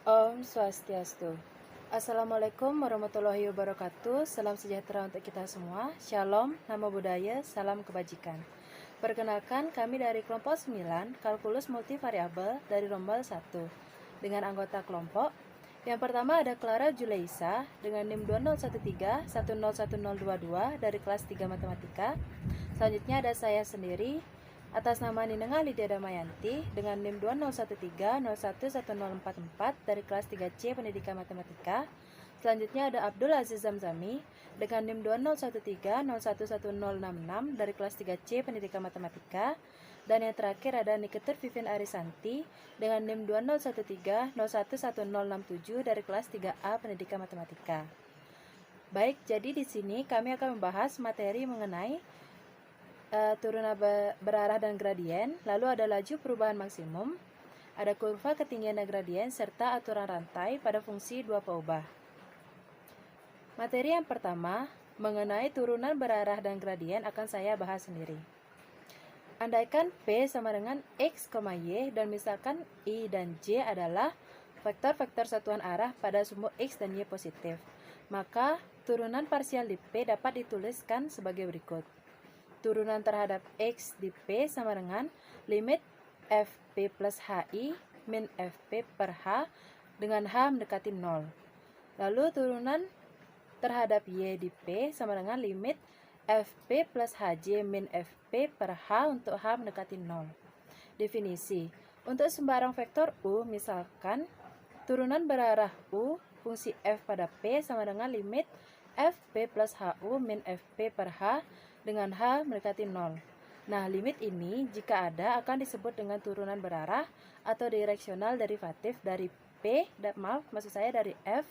Om Swastiastu. Assalamualaikum warahmatullahi wabarakatuh. Salam sejahtera untuk kita semua. Shalom, namo buddhaya, salam kebajikan. Perkenalkan, kami dari kelompok 9, kalkulus multivariabel dari rombel 1. Dengan anggota kelompok, yang pertama ada Clara Juleisa dengan NIM 2013101022 dari kelas 3 Matematika. Selanjutnya ada saya sendiri atas nama Ninengah Lydia Damayanti dengan NIM 2013011044 dari kelas 3C Pendidikan Matematika. Selanjutnya ada Abdul Aziz Zamzami dengan NIM 2013011066 dari kelas 3C Pendidikan Matematika. Dan yang terakhir ada Niketur Vivin Arisanti dengan NIM 2013011067 dari kelas 3A Pendidikan Matematika. Baik, jadi di sini kami akan membahas materi mengenai turunan berarah dan gradien, lalu ada laju perubahan maksimum, ada kurva ketinggian dan gradien, serta aturan rantai pada fungsi dua peubah. Materi yang pertama, mengenai turunan berarah dan gradien akan saya bahas sendiri. Andaikan P sama dengan X, Y, dan misalkan I dan J adalah vektor-vektor satuan arah pada sumbu X dan Y positif, maka turunan parsial di P dapat dituliskan sebagai berikut. Turunan terhadap X di P sama dengan limit Fp plus Hi min Fp per H dengan H mendekati 0. Lalu turunan terhadap Y di P sama dengan limit Fp plus Hj min Fp per H untuk H mendekati 0. Definisi. Untuk sembarang vektor U, misalkan turunan berarah U fungsi F pada P sama dengan limit Fp plus Hu min Fp per H dengan H mendekati 0. Nah, limit ini jika ada akan disebut dengan turunan berarah atau direksional derivatif dari dari F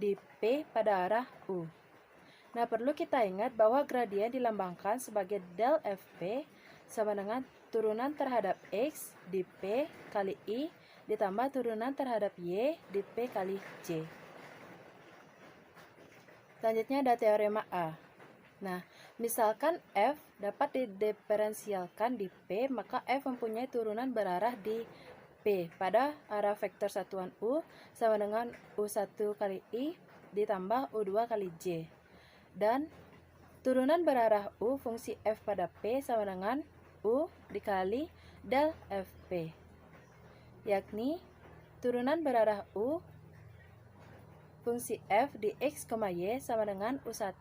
di P pada arah U. Nah, perlu kita ingat bahwa gradien dilambangkan sebagai del Fp sama dengan turunan terhadap X di P kali I ditambah turunan terhadap Y di P kali J. Selanjutnya ada teorema A. Nah, misalkan F dapat didiferensialkan di P, maka F mempunyai turunan berarah di P pada arah vektor satuan U sama dengan U1 kali I ditambah U2 kali J. Dan turunan berarah U fungsi F pada P sama dengan U dikali del Fp. Yakni turunan berarah U fungsi F di X, Y sama dengan U1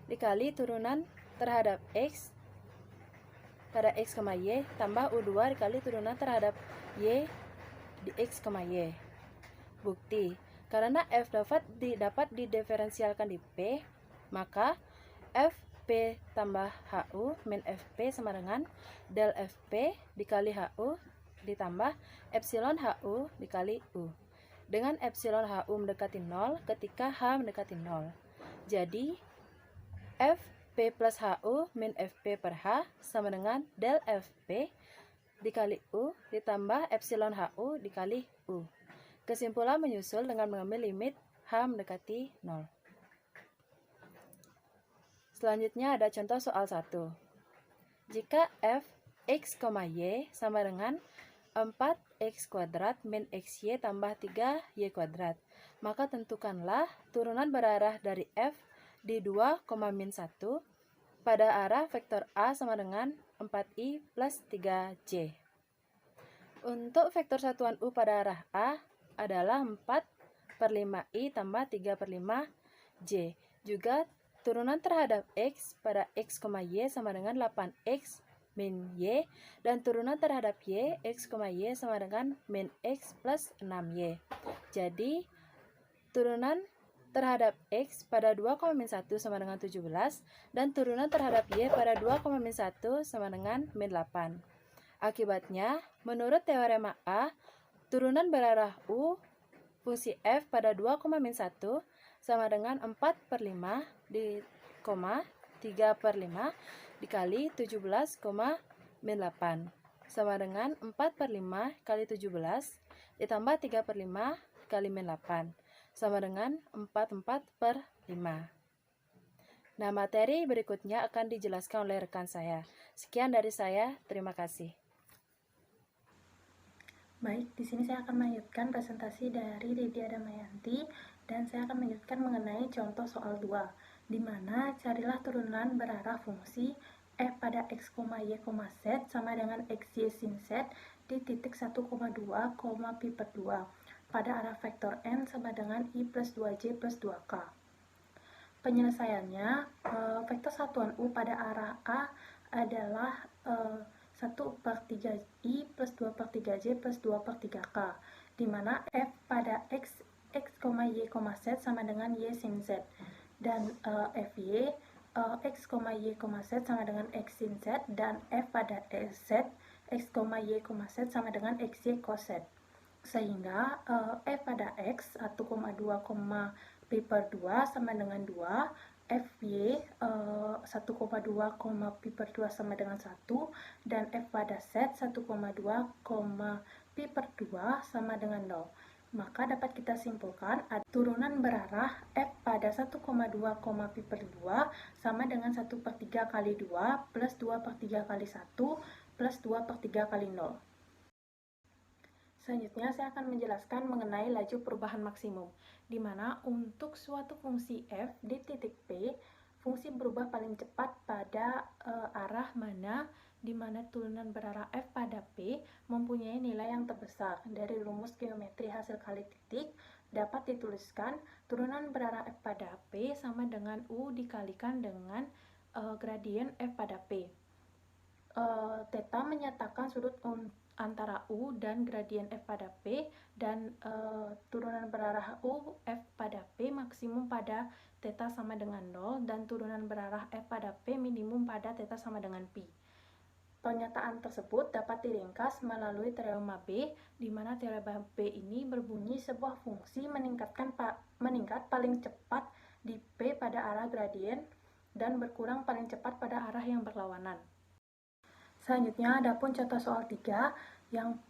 dikali turunan terhadap X pada X, Y tambah U2 dikali turunan terhadap Y di X, Y. Bukti, karena F dapat didiferensialkan di P, maka Fp tambah Hu min Fp sama dengan del Fp dikali Hu ditambah epsilon Hu dikali U. Dengan epsilon Hu mendekati 0 ketika H mendekati 0. Jadi Fp plus Hu min Fp per H sama dengan del Fp dikali U ditambah epsilon Hu dikali U. Kesimpulan menyusul dengan mengambil limit H mendekati 0. Selanjutnya ada contoh soal 1. Jika f x, y sama dengan 4x kuadrat min xy tambah 3y kuadrat, maka tentukanlah turunan berarah dari f di 2, min 1 pada arah vektor A sama dengan 4i plus 3j. Untuk vektor satuan U pada arah A adalah 4 per 5i tambah 3 per 5j. Juga turunan terhadap X pada X, Y sama dengan 8X min Y, dan turunan terhadap Y, X, Y sama dengan min X plus 6Y. Jadi, turunan terhadap X pada 2, min 1 sama dengan 17, dan turunan terhadap Y pada 2, min 1 sama dengan min 8. Akibatnya, menurut teorema A, turunan berarah U fungsi F pada 2, min 1 sama dengan 4 per 5 di 3 per 5 dikali 17, min 8 sama dengan 4 per 5 kali 17 ditambah 3 per 5 kali min 8 sama dengan 4 per 5. Nah, materi berikutnya akan dijelaskan oleh rekan saya. Sekian dari saya, terima kasih. Baik, di sini saya akan melanjutkan presentasi dari Lydia Damayanti dan saya akan melanjutkan mengenai contoh soal 2, di mana carilah turunan berarah fungsi f pada x, y, z sama dengan xy sin z di titik 1,2, pi per 2 pada arah vektor n sama dengan i plus 2j plus 2k. Penyelesaiannya, vektor satuan U pada arah A adalah 1 per 3I plus 2 per 3J plus 2 per 3K, di mana F pada X, Y, Z sama dengan Y sin Z, dan FY, X, Y, Z sama dengan X sin Z, dan F pada Z, X, Y, Z sama dengan XY cos Z. Sehingga F pada X 1,2, pi per 2 sama dengan 2, FY 1,2, pi per 2 sama dengan 1, dan F pada Z 1,2, pi per 2 sama dengan 0. Maka dapat kita simpulkan turunan berarah F pada 1,2, pi per 2 sama dengan 1 per 3 kali 2 plus 2 per 3 kali 1 plus 2 per 3 kali 0. Selanjutnya saya akan menjelaskan mengenai laju perubahan maksimum, di mana untuk suatu fungsi f di titik P, fungsi berubah paling cepat pada arah mana, di mana turunan berarah f pada P mempunyai nilai yang terbesar. Dari rumus geometri hasil kali titik dapat dituliskan turunan berarah f pada P sama dengan U dikalikan dengan gradien f pada P. Theta menyatakan sudut antara U dan gradien F pada P, dan turunan berarah U F pada P maksimum pada theta sama dengan 0 dan turunan berarah F pada P minimum pada theta sama dengan pi. Pernyataan tersebut dapat diringkas melalui teorema B, di mana teorema B ini berbunyi sebuah fungsi meningkat paling cepat di P pada arah gradien dan berkurang paling cepat pada arah yang berlawanan. Selanjutnya ada pun contoh soal 3,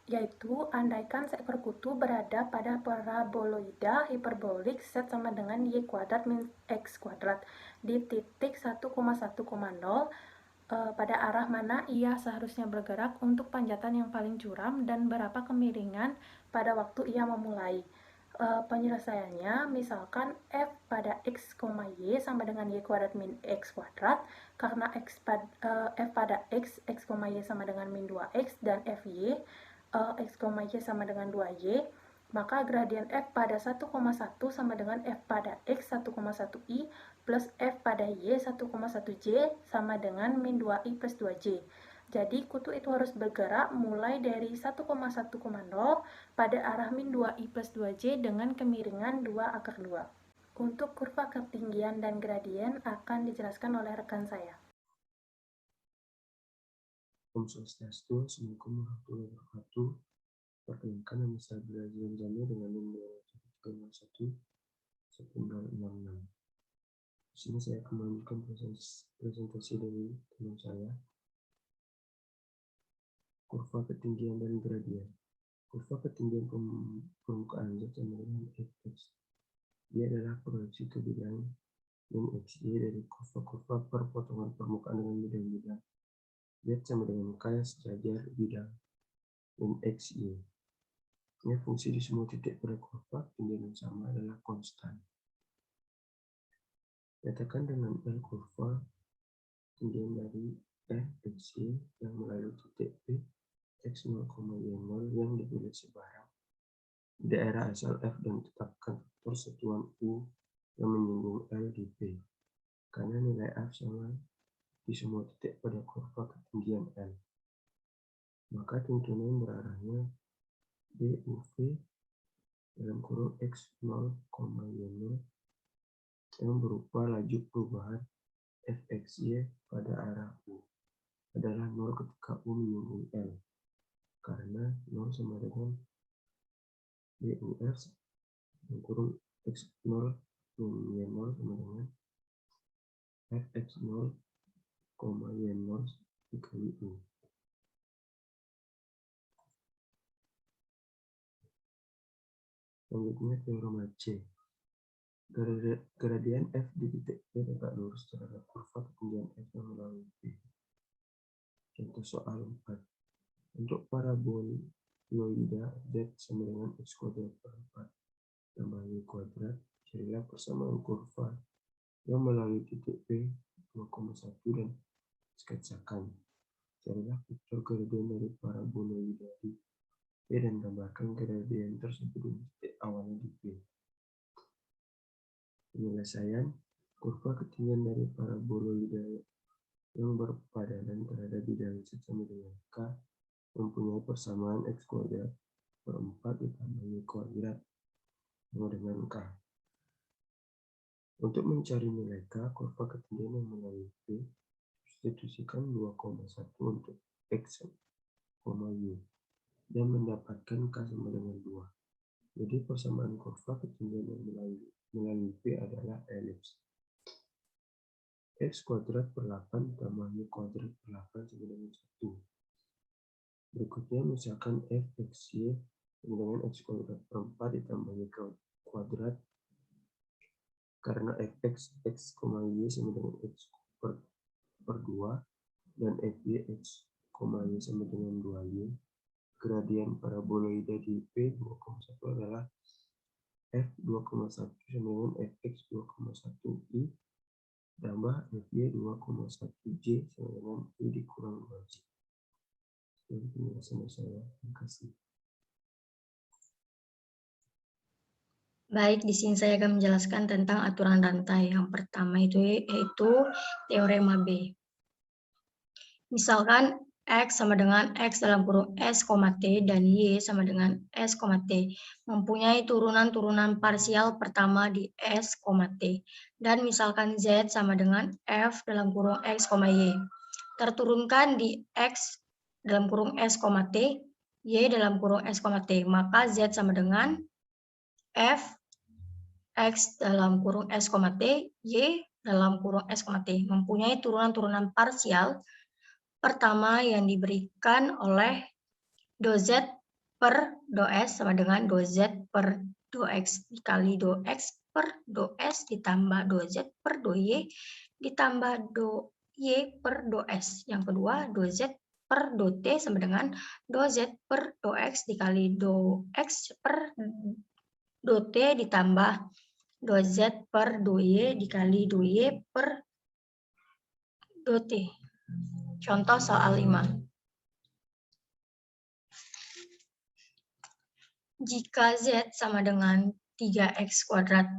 yaitu andaikan seekor kutu berada pada paraboloida hiperbolik z sama dengan y kuadrat min x kuadrat di titik 1,1,0, pada arah mana ia seharusnya bergerak untuk panjatan yang paling curam dan berapa kemiringan pada waktu ia memulai. Penyelesaiannya, misalkan f pada x, y sama dengan y kuadrat min x kuadrat, karena f pada x, y sama dengan min 2x, dan fy, x, y sama dengan 2y, maka gradien f pada 1,1 sama dengan f pada x 1,1i plus f pada y 1,1j sama dengan min 2i plus 2j. Jadi kutu itu harus bergerak mulai dari 1,1,0 pada arah min 2i plus 2j dengan kemiringan 2/2. Untuk kurva ketinggian dan gradien akan dijelaskan oleh rekan saya. Om Swastiastu, Assalamualaikum warahmatullahi wabarakatuh. Perkenalkan, nama saya Belajar Jamil dengan nomor 1311066. Di sini saya akan melanjutkan presentasi dari teman saya. Kurva ketinggian dan gradien. Kurva ketinggian permukaan Z sama dengan fx. Dia adalah proyeksi ke bidang min xy dari kurva-kurva perpotongan permukaan dengan bidang-bidang Z sama dengan k sejajar bidang min xy. Fungsi di semua titik pada kurva ketinggian yang sama adalah konstan. Nyatakan dengan L kurva ketinggian dari fxy yang melalui titik P x0, y0 yang dipilih sebarang di daerah asal F dan tetapkan faktor satuan U yang menyinggung L di P. Karena nilai F sama di semua titik pada kurva ketinggian L, maka tuntunan berarahnya DUV dalam kurung x0, y0 yang berupa laju perubahan fxy pada arah U adalah 0 ketika U menyinggung L, karena 0 sama dengan DUF yang kurung x0 y0 sama dengan fx0, y0 dikali U. Selanjutnya teorema C. Gradien F di titik P tegak lurus terhadap kurva ketinggian F yang melalui P. Contoh soal 4. Untuk Bonoida Z sama dengan X kuadrat per 4 tambah Y kuadrat. Carilah persamaan kurva yang melalui titik P 2,1 dan sketsakan. Carilah vektor gradien dari parabola di P dan tambahkan gradien tersebut dengan titik awalnya di P. Penyelesaian, kurva ketinggian dari paraboloida yang berpadanan terhadap bidang Z sama dengan K mempunyai persamaan X kuadrat per 4 ditambah Y kuadrat sama dengan K. Untuk mencari nilai K, kurva ketinggian yang melalui P, substitusikan 2,1 untuk X, Y, dan mendapatkan K sama dengan 2. Jadi persamaan kurva ketinggian yang melalui P adalah elips. X kuadrat per 8 tambah Y kuadrat per 8 sama dengan 1. Berikutnya, misalkan f(x(y) sama dengan X kuadrat per 4 ditambah Y kuadrat, karena fx X, Y sama dengan X per 2 dan fy X, Y sama dengan 2Y. Gradien paraboloida di P 2,1 adalah f 2,1 sama dengan fx 2,1i tambah fy 2,1j sama dengan i dikurang 2j. Ini penjelasan saya. Terima kasih. Baik, di sini saya akan menjelaskan tentang aturan rantai. Yang pertama yaitu teorema B. Misalkan X sama dengan X dalam kurung S, T dan Y sama dengan S, T mempunyai turunan-turunan parsial pertama di S, T. Dan misalkan Z sama dengan F dalam kurung X, Y. Terturunkan di X dalam kurung S, T, Y dalam kurung S, T. Maka Z sama dengan F X dalam kurung S, T, Y dalam kurung S, T mempunyai turunan-turunan parsial pertama yang diberikan oleh dou Z per dou S sama dengan dou Z per dou X dikali dou X per dou S ditambah dou Z per dou Y ditambah dou Y per dou S. Yang kedua, dou Z per dou T sama dengan dou Z per dou X dikali dou X per dou T ditambah dou Z per dou Y dikali dou Y per dou T. Contoh soal 5. Jika Z sama dengan 3x kuadrat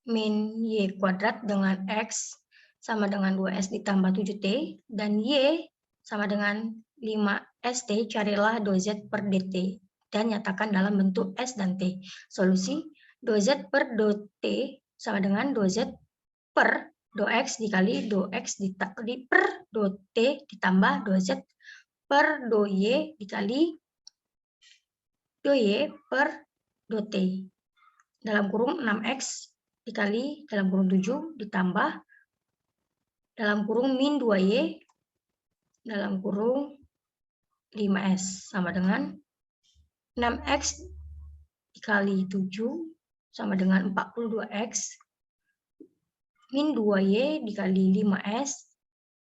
min Y kuadrat dengan X sama dengan 2S ditambah 7T dan Y sama dengan 5ST, carilah dou Z per DT dan nyatakan dalam bentuk S dan T. Solusi, dou Z per dou T sama dengan dou Z per dou X dikali dou X per dou T ditambah dou Z per dou Y dikali dou Y per dou T. Dalam kurung 6X dikali dalam kurung 7 ditambah dalam kurung min 2Y dalam kurung 5S sama dengan 6X dikali 7 sama dengan 42X min 2Y dikali 5S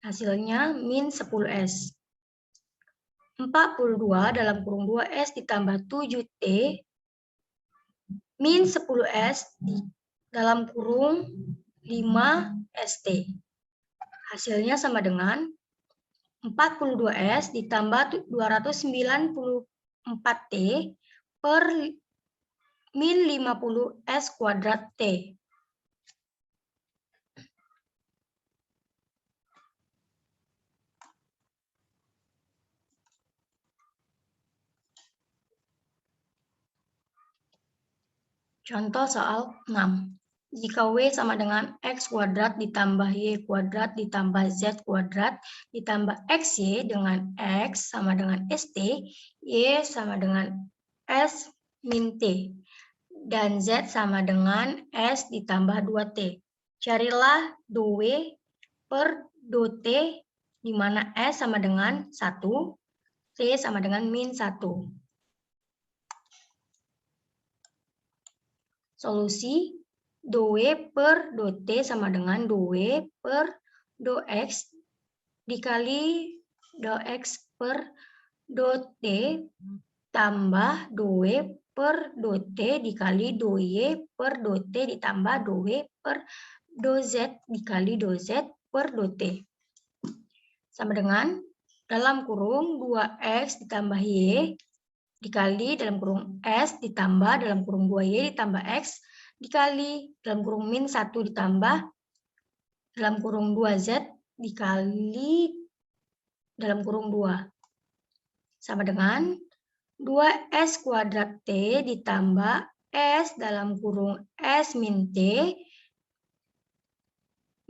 hasilnya min 10S. 42 dalam kurung 2S ditambah 7T min 10S dalam kurung 5ST. Hasilnya sama dengan 42S ditambah 294T per min 50S kuadrat T. Contoh soal 6. Jika W sama dengan X kuadrat ditambah Y kuadrat ditambah Z kuadrat ditambah XY dengan X sama dengan ST, Y sama dengan S min T, dan Z sama dengan S ditambah 2T. Carilah dou W per dou T, di mana S sama dengan 1, T sama dengan min 1. Solusi, dou W per dou T sama dengan dou W per dou X dikali dou X per dou T tambah 2 per 2T dikali 2Y per 2T ditambah 2W per 2Z dikali 2Z per 2T. Sama dengan dalam kurung 2X ditambah Y dikali dalam kurung S ditambah dalam kurung 2Y ditambah X dikali dalam kurung min 1 ditambah dalam kurung 2Z dikali dalam kurung 2. Sama dengan 2S kuadrat T ditambah S dalam kurung S min T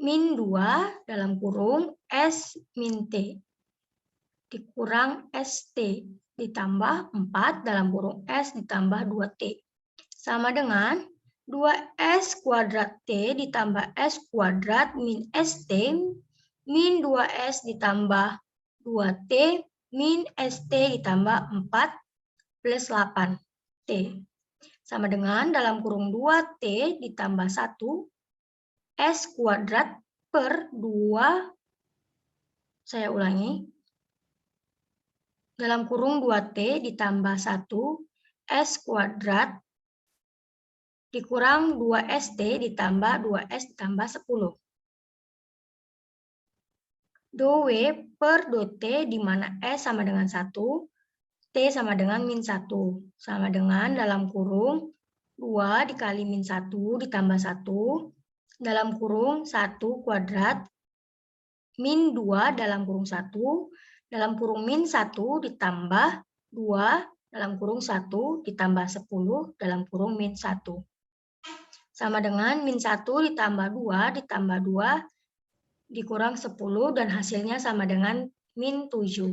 min 2 dalam kurung S min T dikurang ST ditambah 4 dalam kurung S ditambah 2T. Sama dengan 2S kuadrat T ditambah S kuadrat min ST min 2S ditambah 2T min ST ditambah 4 plus 8T. Sama dengan dalam kurung 2T ditambah 1 S kuadrat per 2, saya ulangi, dalam kurung 2T ditambah 1 S kuadrat dikurang 2ST ditambah 2S ditambah 10. 2W per 2T di mana S sama dengan 1, T sama dengan min 1. Sama dengan dalam kurung 2 dikali min 1 ditambah 1 dalam kurung 1 kuadrat min 2 dalam kurung 1 dalam kurung min 1 ditambah 2 dalam kurung 1 ditambah 10 dalam kurung min 1. Sama dengan min 1 ditambah 2 dikurang 10 dan hasilnya sama dengan min 7.